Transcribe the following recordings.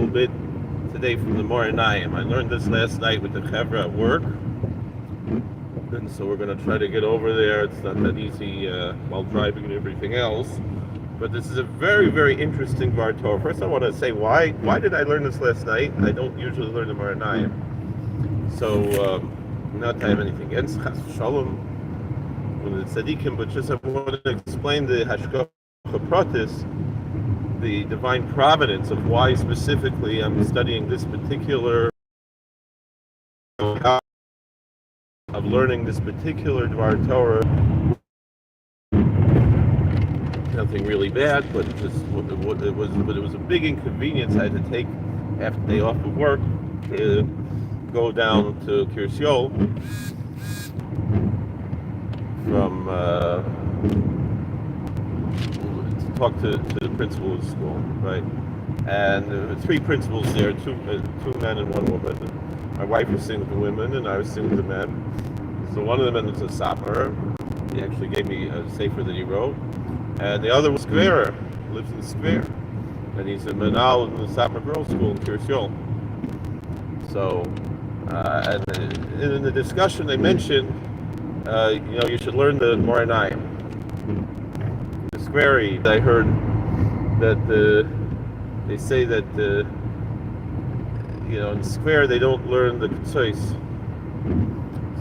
little bit today from the Einayim. I learned this last night with the Chevra at work, and so we're going to try to get over there. It's not that easy while driving and everything else, but this is a very, very interesting Var Torah. First, I want to say why did I learn this last night? I don't usually learn the Einayim, so not to have anything against Chas Shalom with the Tzadikim, but just I want to explain the Hashgacha Pratis, the divine providence of why specifically I'm studying this particular of learning this particular Dvar Torah. Nothing really bad, but it was a big inconvenience. I had to take half the day off of work to go down to Kirsiol from talk to the principal of the school, right? And there were three principals there, two men and one woman. My wife was sitting with the women, and I was sitting with the men. So one of the men was a sapper. He actually gave me a sefer that he wrote. And the other was Square, lives in the Square. And he's a menal in the Sapper Girls School in Kirsiol. So, and in the discussion they mentioned, you should learn the Einayim. Square, I heard that they say that in Square they don't learn the Ketzos.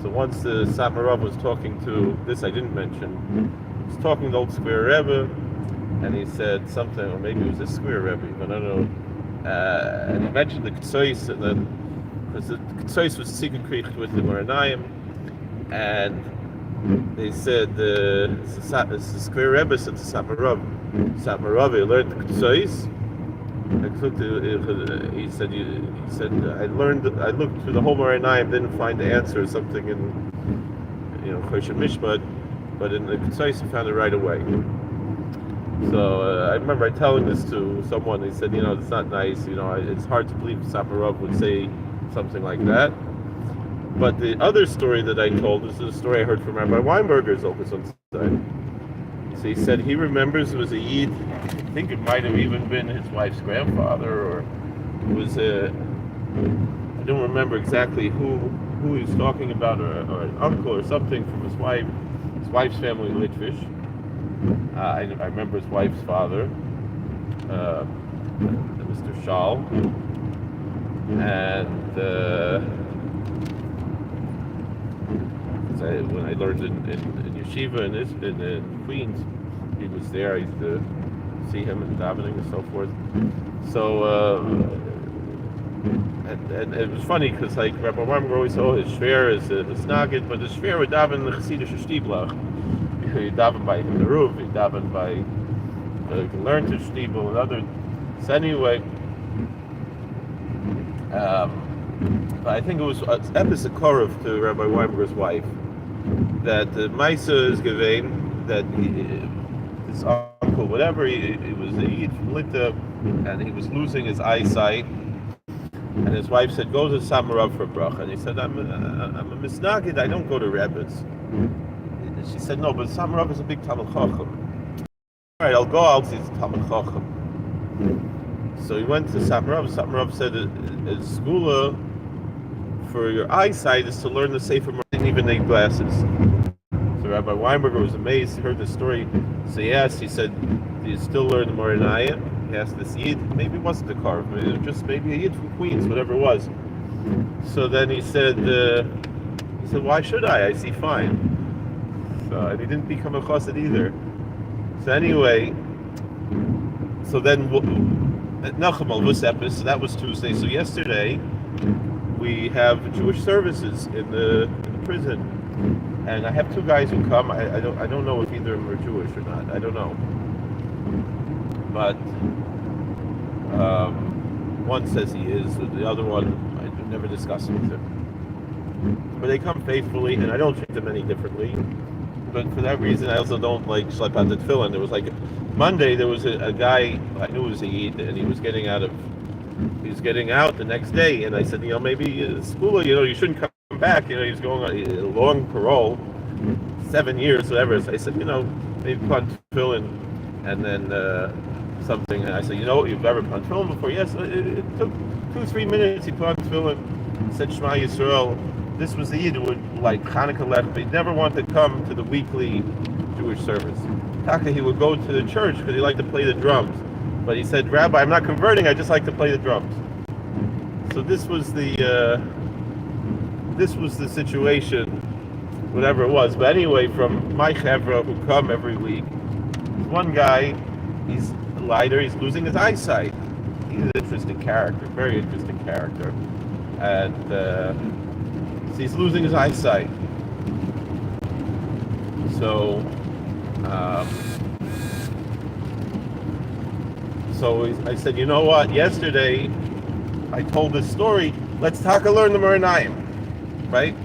So once the Satmarav was talking to this, I didn't mention. He was talking to old Square Rebbe, and he said something, or maybe it was a Square Rebbe, but I don't know. And he mentioned the Ketzos, and then because the Ketzos was secret created with the Einayim, and they said the Square Rebbe said to Satmarav, learned the Ketzos. He said I looked through the whole Einayim, didn't find the answer or something in Choshen Mishpat, but in the Ketzos I found it right away. So I remember telling this to someone. They said, it's not nice. It's hard to believe Satmarav would say something like that. But the other story that I told, this is a story I heard from Rabbi Weinberger's office on Sunday. So he said he remembers it was a Yid, I think it might have even been his wife's grandfather, or it was I don't remember exactly who he was talking about, or an uncle or something from his wife's family, Litvish. I remember his wife's father, Mr. Shal, and when I learned in yeshiva in Queens, he was there. I used to see him in davening and so forth. So and it was funny because like Rabbi Weinberger always said, his shver is snagit, but his shver would daven the Hasidic shtiblach. He daven by the roof. He daven by you can learn to shtibel and other. So anyway. But I think it was episode Korov to Rabbi Weinberger's wife that the Maisa is given that his uncle, whatever, he was a Yid from Lita, and he was losing his eyesight. And his wife said, "Go to Satmarav for bracha." And he said, "I'm a misnagid. I don't go to Rebbe's." She said, "No, but Satmarav is a big Talmud Chacham." All right, I'll see the Talmud Chacham. So he went to Satmarav. Satmarav said, "A skula for your eyesight is to learn the Sefer Mor." Didn't even need glasses. So Rabbi Weinberger was amazed. He heard the story. So he asked. He said, "Do you still learn the Einayim?" He asked this Yid. Maybe it wasn't a carve. It was just maybe a Yid from Queens, whatever it was. So then he said, "Why should I? I see fine." So and he didn't become a chassid either. So anyway, so then. So that was Tuesday. So yesterday we have Jewish services in the prison, and I have two guys who come. I don't know if either of them are Jewish or not. I don't know, but one says he is. The other one I never discuss it with him. But they come faithfully, and I don't treat them any differently. But for that reason, I also don't like schlep out the tefillin. There was like Monday, there was a guy I knew was a Yid, and he was getting out the next day, and I said, maybe school, you shouldn't come back. He's going on a long parole, 7 years, whatever. So I said, maybe put on tefillin, and then something, and I said, you've ever put on tefillin before? Yes. It took 2-3 minutes. He put on tefillin, said Shema Yisrael. This was the Yid who would, like Hanukkah left, but he never wanted to come to the weekly Jewish service. Taka, he would go to the church because he liked to play the drums. But he said, Rabbi, I'm not converting, I just like to play the drums. So this was the situation, whatever it was. But anyway, from my chevra who come every week, one guy, he's a lighter, he's losing his eyesight. He's an interesting character, very interesting character. And so he's losing his eyesight. So I said, you know what? Yesterday, I told this story. Let's learn the Einayim, right?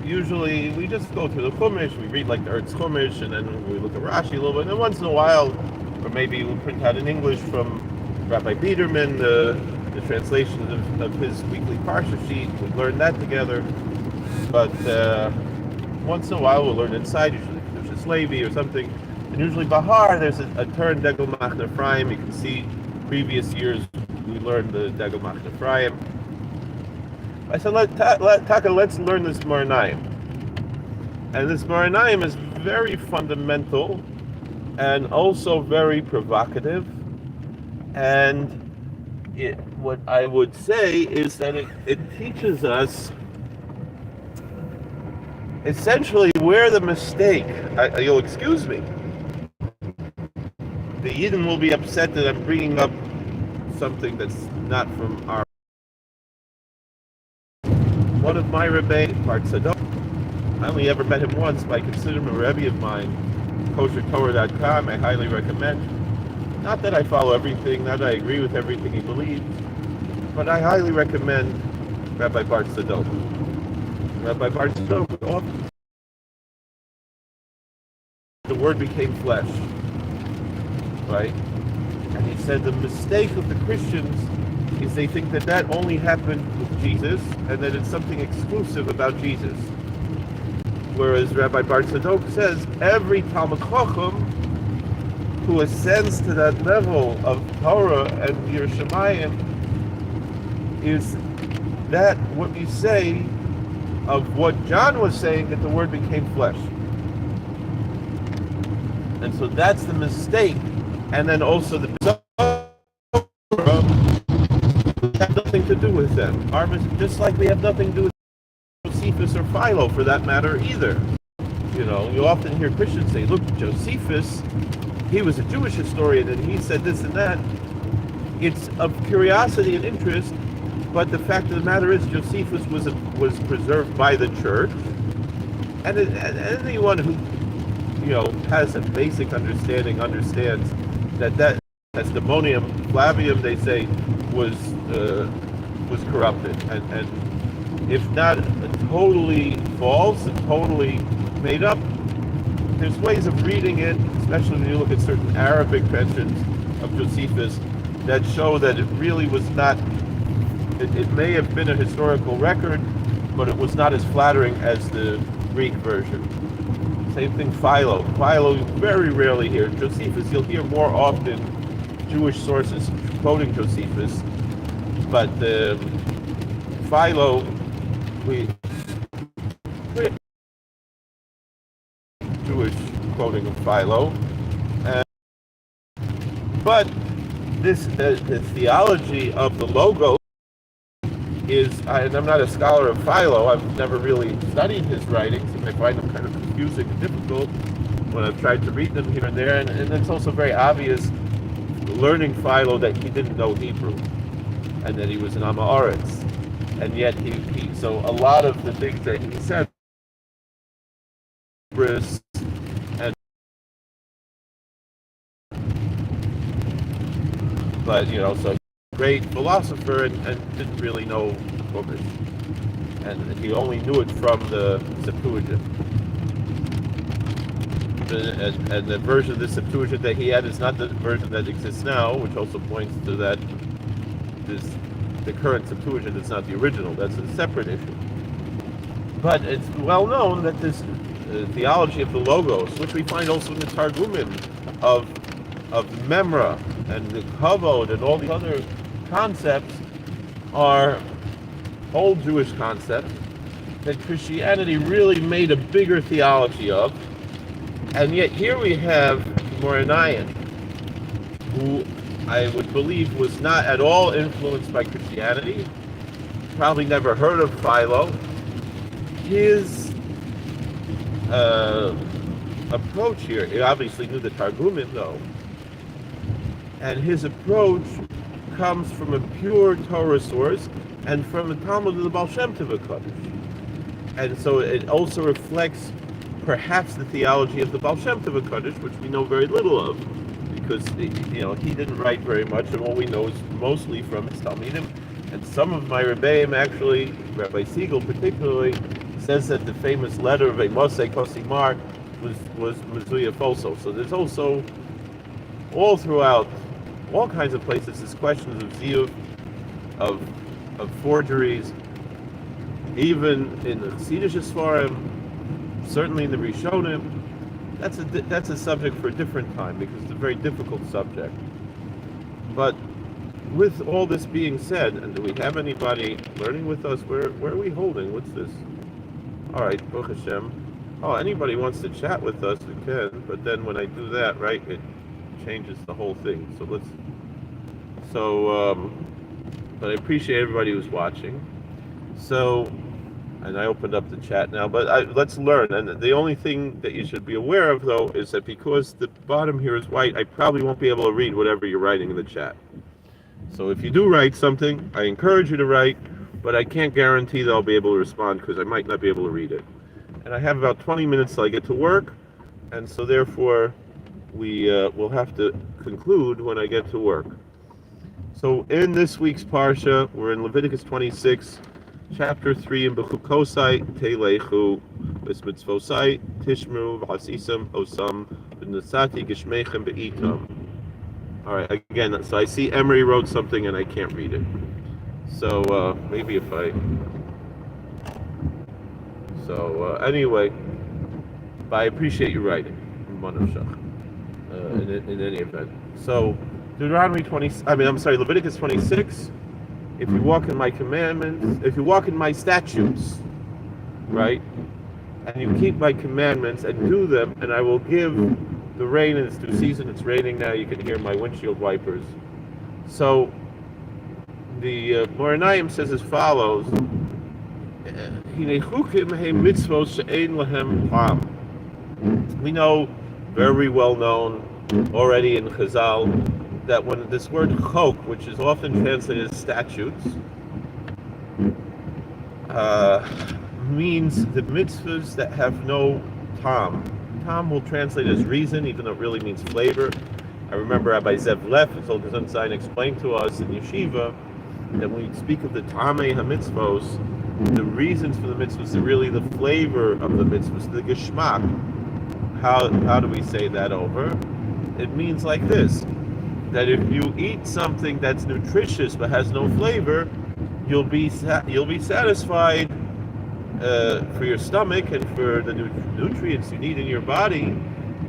Usually, we just go through the Chumash. We read like the Eretz Chumash, and then we look at Rashi a little bit. And then once in a while, or maybe we'll print out in English from Rabbi Biederman the translation of his weekly Parsha sheet. We learn that together. But once in a while, we'll learn inside. Usually, there's a Levi or something. And usually Bahar, there's a turn Degel Machne Ephraim. You can see previous years we learned the Degel Machne Ephraim. I said, let's learn this Einayim. And this Einayim is very fundamental and also very provocative. And what I would say is that it teaches us essentially where the mistake, you'll excuse me, the Yidden will be upset that I'm bringing up something that's not from our. One of my Rebbe, Tzadok, I only ever met him once, but I consider him a Rebbe of mine. KosherTorah.com, I highly recommend. Not that I follow everything, not that I agree with everything he believes, but I highly recommend Rabbi Tzadok. Rabbi Tzadok, the Word became flesh. Right? And he said the mistake of the Christians is they think that only happened with Jesus and that it's something exclusive about Jesus. Whereas Rabbi Bar Tzadok says every Talmid Chacham who ascends to that level of Torah and Yerushalayim is that what you say of what John was saying, that the Word became flesh. And so that's the mistake. And then also the Torah have nothing to do with them. Just like we have nothing to do with Josephus or Philo for that matter either. You often hear Christians say, look, Josephus, he was a Jewish historian and he said this and that. It's of curiosity and interest, but the fact of the matter is Josephus was preserved by the church. And anyone who has a basic understanding understands that testimonium Flavium, they say, was corrupted, and if not totally false and totally made up, there's ways of reading it, especially when you look at certain Arabic translations of Josephus, that show that it really was not. It may have been a historical record, but it was not as flattering as the Greek version. Same thing, Philo. Philo, very rarely hear. Josephus, you'll hear more often Jewish sources quoting Josephus, but Philo, Jewish quoting of Philo. But the theology of the Logos is, and I'm not a scholar of Philo, I've never really studied his writings, and I find them kind of confusing and difficult when I've tried to read them here and there, and it's also very obvious learning Philo that he didn't know Hebrew, and that he was an Amoritz, and yet so a lot of the things that he said, and but so great philosopher and didn't really know Chumash, and he only knew it from the Septuagint. And the version of the Septuagint that he had is not the version that exists now, which also points to that the current Septuagint is not the original. That's a separate issue. But it's well known that this theology of the Logos, which we find also in the Targumim of Memra and the kavod and all these other concepts are old Jewish concepts that Christianity really made a bigger theology of. And yet here we have Einayim, who I would believe was not at all influenced by Christianity, probably never heard of Philo. His approach here, he obviously knew the Targumim though, and his approach comes from a pure Torah source and from the Talmud of the Baal Shem Tov HaKadosh. And so it also reflects perhaps the theology of the Baal Shem Tov HaKadosh, which we know very little of, because he didn't write very much, and all we know is mostly from his Talmidim. And some of my Rebbeim, actually, Rabbi Siegel particularly, says that the famous letter of Moshe Kosimar was Mezuyah also. So there's also, all throughout, all kinds of places, there's questions of ziyuv, of forgeries, even in the Hasidic Sfarim, certainly in the Rishonim. That's a subject for a different time, because it's a very difficult subject. But with all this being said, and do we have anybody learning with us? Where are we holding? What's this? All right, Baruch Hashem. Oh, anybody wants to chat with us, we can. But then when I do that, right, it changes the whole thing. But I appreciate everybody who's watching. So, and I opened up the chat now, but let's learn. And the only thing that you should be aware of, though, is that because the bottom here is white, I probably won't be able to read whatever you're writing in the chat. So if you do write something, I encourage you to write, but I can't guarantee that I'll be able to respond because I might not be able to read it. And I have about 20 minutes till I get to work, and so therefore we will have to conclude when I get to work. So in this week's Parsha, we're in Leviticus 26, Chapter 3 in Bechukosai, Teilechu, V'smitzvosai, Tishmu, V'hasisam, Osam, V'nasati, Gishmechem, Be'itam. All right, again, so I see Emery wrote something and I can't read it. So maybe if I... anyway, but I appreciate you writing, in any event. So, Leviticus 26, if you walk in my commandments, if you walk in my statutes, right, and you keep my commandments and do them, and I will give the rain in its due season. It's raining now, you can hear my windshield wipers. So, the Einayim says as follows, we know, very well known already in Chazal, that when this word chok, which is often translated as statutes, means the mitzvahs that have no tam. Tam will translate as reason, even though it really means flavor. I remember Rabbi Zev Leff, Zolgazon Zayin, explained to us in Yeshiva that when we speak of the tamei ha-mitzvos, the reasons for the mitzvahs are really the flavor of the mitzvahs, the geschmack. How do we say that over? It means like this, that if you eat something that's nutritious but has no flavor, you'll be satisfied for your stomach and for the nutrients you need in your body,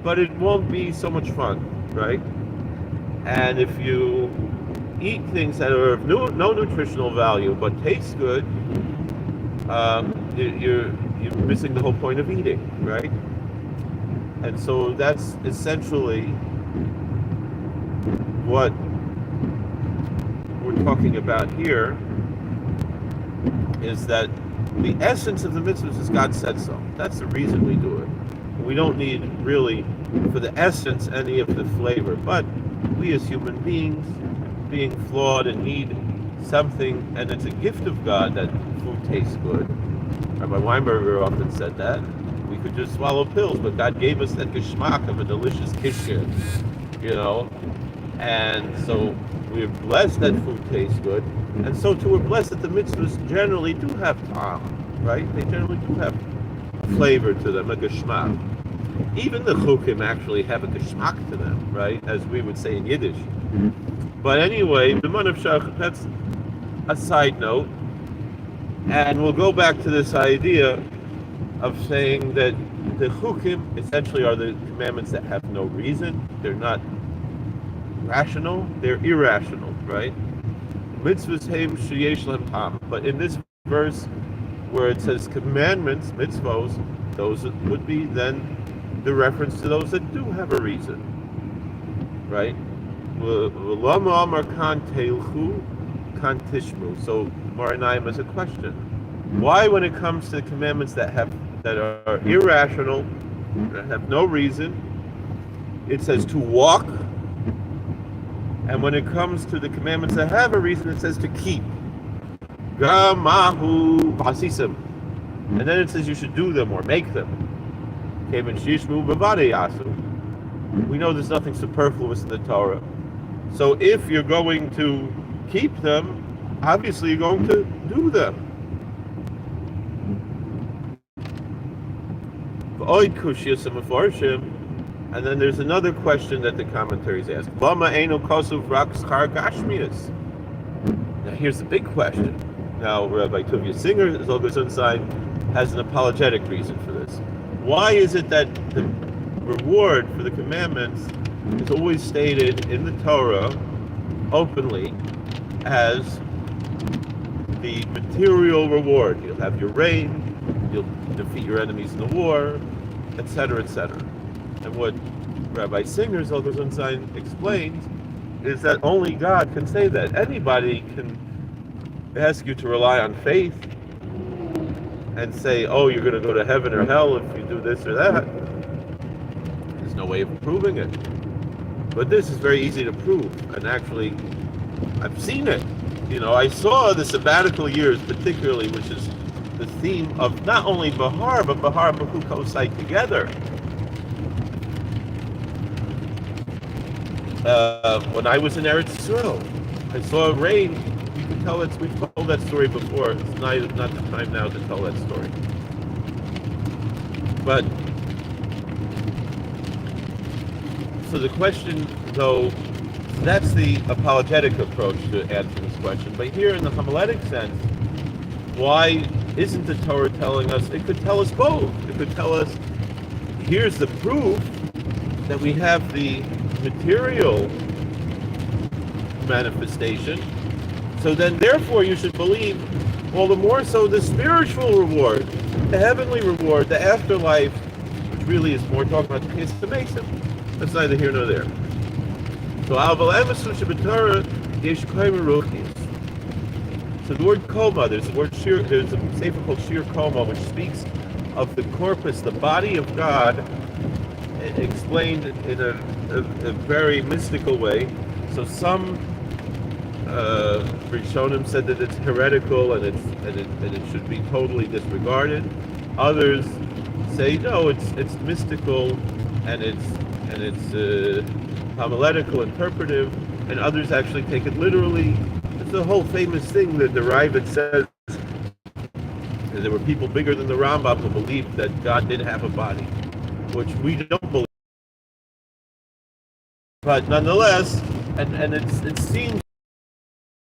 but it won't be so much fun, right? And if you eat things that are of no nutritional value but taste good, you're missing the whole point of eating, right? And so that's essentially what we're talking about here, is that the essence of the mitzvahs is God said so. That's the reason we do it. We don't need really, for the essence, any of the flavor. But we as human beings, being flawed and need something, and it's a gift of God that food tastes good. Rabbi Weinberger often said that. We could just swallow pills, but God gave us that geschmack of a delicious kishka, and so we're blessed that food tastes good, and so too we're blessed that the mitzvahs generally do have ta'am, right? They generally do have flavor to them, a geschmack. Even the chukim actually have a geschmack to them, right? As we would say in Yiddish. But anyway, that's a side note, and we'll go back to this idea of saying that the chukim essentially are the commandments that have no reason. They're not rational, they're irrational, right? Mitzvahs heim sheyesh lehem tam. But in this verse where it says commandments, mitzvos, those would be then the reference to those that do have a reason, right? V'lama amar kan teilchu kan tishmu. So Einayim is a question. Why, when it comes to the commandments that are irrational, that have no reason, it says to walk, and when it comes to the commandments that have a reason, it says to keep. Gamahu basisim, and then it says you should do them or make them. We know there's nothing superfluous in the Torah. So if you're going to keep them, obviously you're going to do them. And then there's another question that the commentaries ask. Now here's the big question. Now Rabbi Tuvia Singer, has an apologetic reason for this. Why is it that the reward for the commandments is always stated in the Torah openly as the material reward? You'll have your rain, you'll defeat your enemies in the war, etc., etc. And what Rabbi Singer explains is that only God can say that. Anybody can ask you to rely on faith and say, oh, you're going to go to heaven or hell if you do this or that. There's no way of proving it. But this is very easy to prove. And actually, I've seen it. I saw the sabbatical years particularly, which is the theme of not only Bahar, but Bahar and Bechukosai together. When I was in Eretz Yisrael, I saw rain. You can tell it. We've told that story before. It's not the time now to tell that story. But so the question, though, that's the apologetic approach to answering this question. But here, in the homiletic sense, why isn't the Torah telling us? It could tell us both. It could tell us, here's the proof that we have the material manifestation. So then, therefore, you should believe all the more so the spiritual reward, the heavenly reward, the afterlife, which really is more talking about the case of Mason. That's neither here nor there. So the word koma, there's a shir, there's a sefer called Shir Koma, which speaks of the corpus, the body of God, explained in a very mystical way. So some Rishonim said that it's heretical and it should be totally disregarded. Others say no, it's mystical and it's homiletical, interpretive, and others actually take it literally. It's the whole famous thing that the Rebbe says that there were people bigger than the Rambam who believed that God did have a body, which we don't believe. But nonetheless, and it seems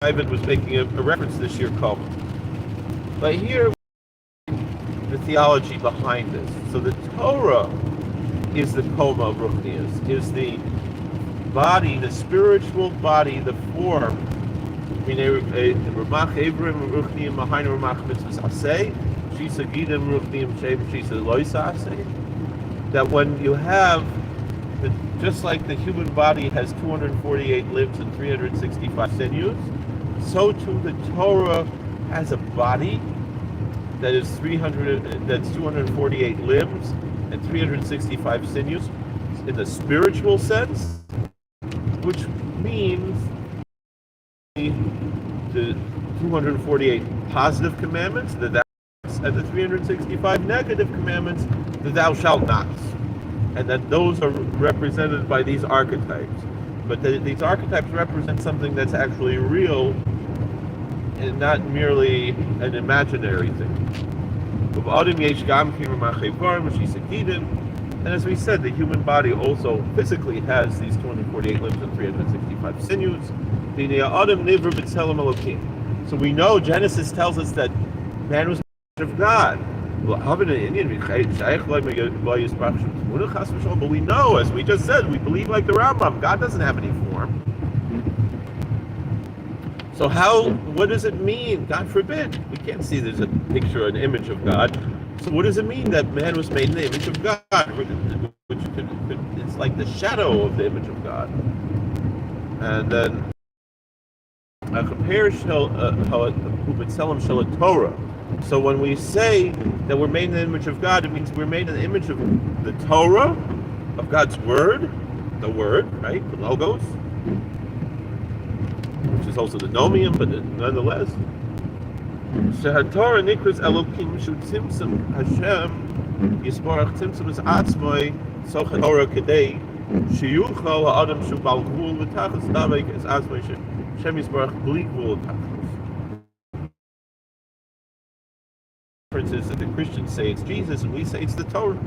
Rebbe was making a reference to this year Koma. But here, the theology behind this. So the Torah is the Koma of Ruchnias, is the body, the spiritual body, the form. That when you have, just like the human body has 248 limbs and 365 sinews, so too the Torah has a body that is 248 limbs and 365 sinews in the spiritual sense, which means the 248 positive commandments, the thou, and the 365 negative commandments, the thou shalt nots, and that those are represented by these archetypes. But these archetypes represent something that's actually real and not merely an imaginary thing. And as we said, the human body also physically has these 248 limbs and 365 sinews. So we know Genesis tells us that man was of God. But we know, as we just said, we believe like the Rambam, God doesn't have any form. So what does it mean? God forbid. We can't see there's a picture, an image of God. So what does it mean that man was made in the image of God? It's like the shadow of the image of God. And then Torah. So when we say that we're made in the image of God, it means we're made in the image of the Torah, of God's word, the word, right? The logos, which is also the nomium, but nonetheless. Torah nikras Elokim shu tzimtzum Hashem yisborach tzimtzum es atzmoi soch Torah kedei sheyuchal ha'adam shu bal gvul v'tachas davek es atzmoi Hashem yisborach bli gvul v'tachas. Difference is that the Christians say it's Jesus and we say it's the Torah.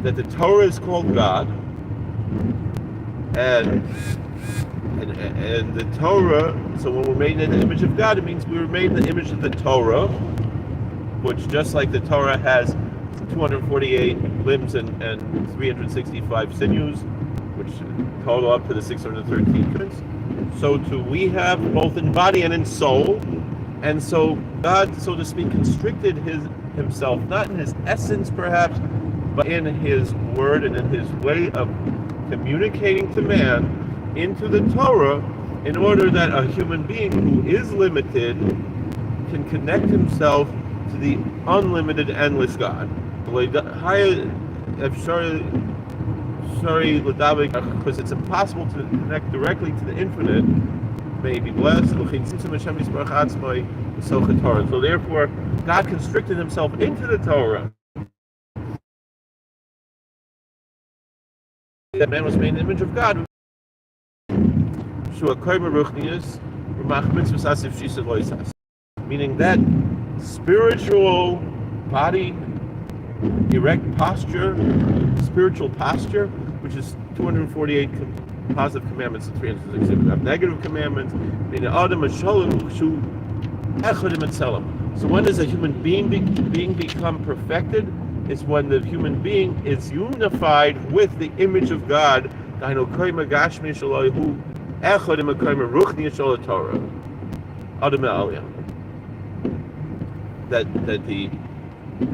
That the Torah is called God, and the Torah, so when we're made in the image of God, it means we were made in the image of the Torah, which just like the Torah has 248 limbs and 365 sinews, which total up to the 613 commandments, so too we have both in body and in soul. And so God, so to speak, constricted himself, not in his essence perhaps, but in his word and in his way of communicating to man into the Torah, in order that a human being who is limited can connect himself to the unlimited, endless God. Because it's impossible to connect directly to the infinite. May be blessed. So therefore, God constricted himself into the Torah. That man was made in the image of God. Meaning that spiritual body, erect posture, spiritual posture, which is 248 positive commandments and 360 negative commandments. So when does a human being become perfected? Is when the human being is unified with the image of God. That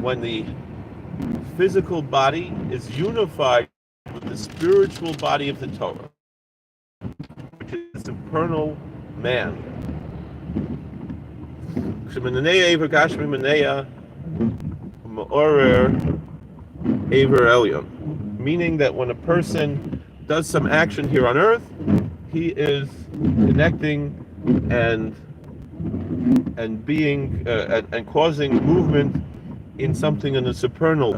when the physical body is unified with the spiritual body of the Torah, which is the supernal man. Meaning that when a person does some action here on earth, he is connecting and being and causing movement in something in the supernal.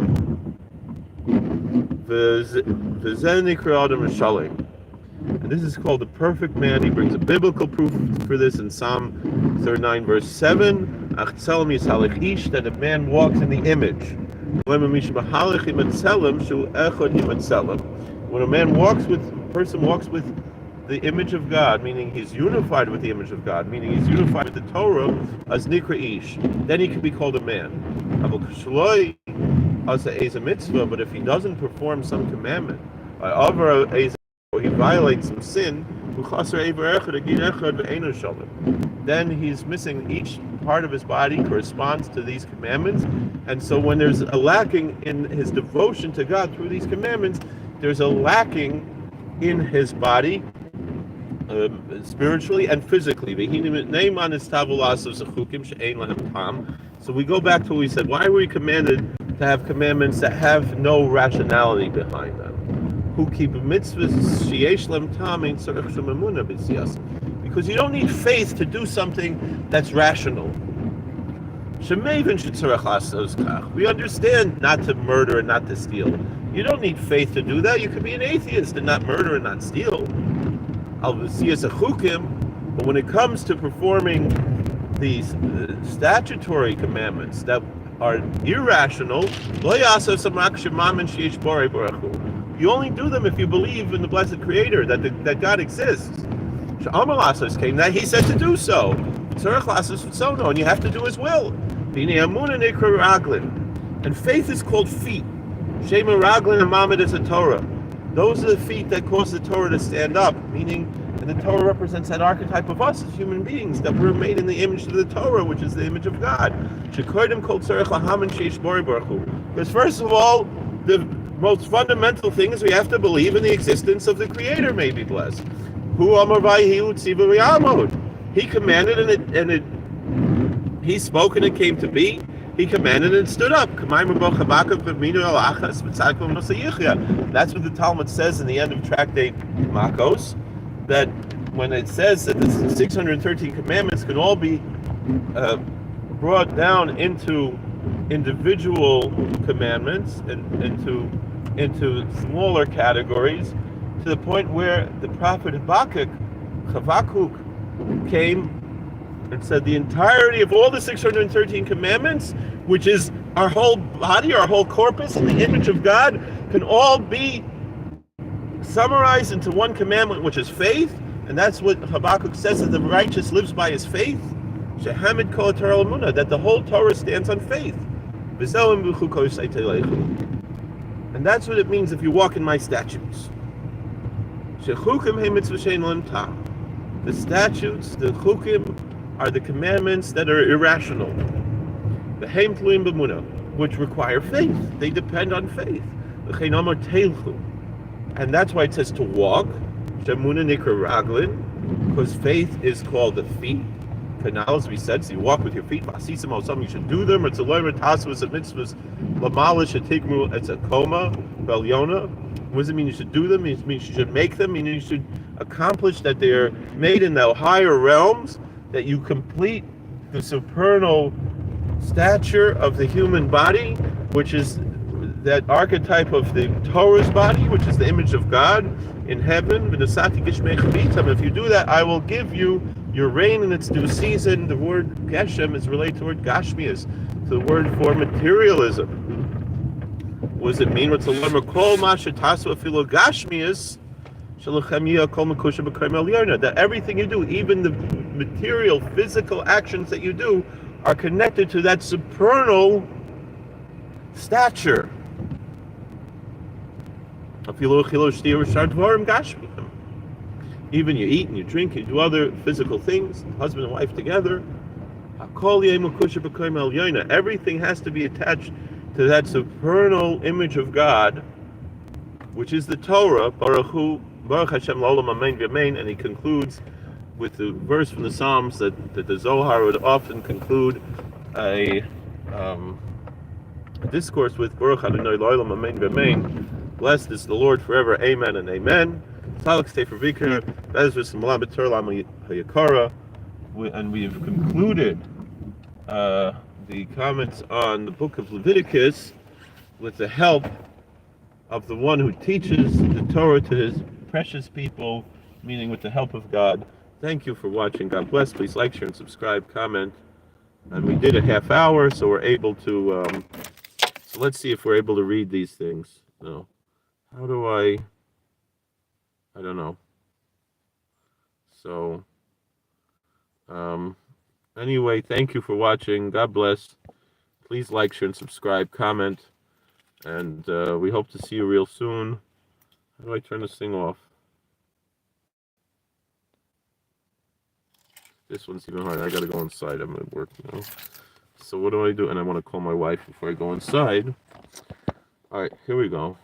And this is called the perfect man. He brings a biblical proof for this in Psalm 39, verse 7. That a man walks in the image. When a person walks with the image of God, meaning he's unified with the image of God, meaning he's unified with the Torah, as nikra ish, then he can be called a man. But if he doesn't perform some commandment, or he violates some sin, then he's missing. Each part of his body corresponds to these commandments, and so when there's a lacking in his devotion to God through these commandments, there's a lacking in his body, spiritually and physically. So we go back to what we said. Why were we commanded to have commandments that have no rationality behind them? Who keep mitzvahs sheyesh lem tam ein tzarich shum emunah b'siyas. Because you don't need faith to do something that's rational. Shemevin shetzarich lasos kach. We understand not to murder and not to steal. You don't need faith to do that. You could be an atheist and not murder and not steal. Al v'siyas achukim. But when it comes to performing these statutory commandments that are irrational, you only do them if you believe in the blessed Creator, that God exists. Came that He said to do so. And you have to do His will. And faith is called feet. Shema Raglin and Mamad is a Torah. Those are the feet that cause the Torah to stand up, meaning And the Torah represents that archetype of us as human beings, that we're made in the image of the Torah, which is the image of God. Because first of all, the most fundamental thing is we have to believe in the existence of the Creator, may be blessed. He commanded he spoke and it came to be. He commanded and it stood up. That's what the Talmud says in the end of Tractate Makos, that when it says that the 613 commandments can all be brought down into individual commandments and into smaller categories, to the point where the prophet Habakkuk came and said the entirety of all the 613 commandments, which is our whole body, our whole corpus in the image of God, can all be summarized into one commandment, which is faith. And that's what Habakkuk says, that the righteous lives by his faith. Shehamid kol Torah l'munah, that the whole Torah stands on faith. And that's what it means if you walk in my statutes. The statutes, the chukim, are the commandments that are irrational, which require faith. They depend on faith. And that's why it says to walk, because faith is called the feet. Canals, we said, so you walk with your feet. You should do them. It's a learn mitzvahs, a mitzvahs. Lamalish, it's a coma, belyona. What does it mean you should do them? It means you should make them. You should accomplish that they're made in the higher realms, that you complete the supernal stature of the human body, which is that archetype of the Torah's body, which is the image of God in heaven. If you do that, I will give you your rain in its due season. The word Geshem is related to the word Gashmias, to the word for materialism. What does it mean? That everything you do, even the material, physical actions that you do, are connected to that supernal stature. Even you eat and you drink, you do other physical things, husband and wife together. Everything has to be attached to that supernal image of God, which is the Torah. Baruch Hashem L'olam Amen V'Amen. And he concludes with the verse from the Psalms that the Zohar would often conclude a discourse with, Baruch Adonai L'olam Amen V'Amen. Blessed is the Lord forever, Amen and Amen. And we have concluded the comments on the book of Leviticus with the help of the one who teaches the Torah to his precious people, meaning with the help of God. Thank you for watching. God bless. Please like, share, and subscribe, comment. And we did a half hour, so we're able to, so let's see if we're able to read these things. No. How do I don't know. So, anyway, thank you for watching. God bless. Please like, share, and subscribe, comment. And we hope to see you real soon. How do I turn this thing off? This one's even harder. I gotta go inside. I'm at work now. So what do I do? And I want to call my wife before I go inside. All right, here we go.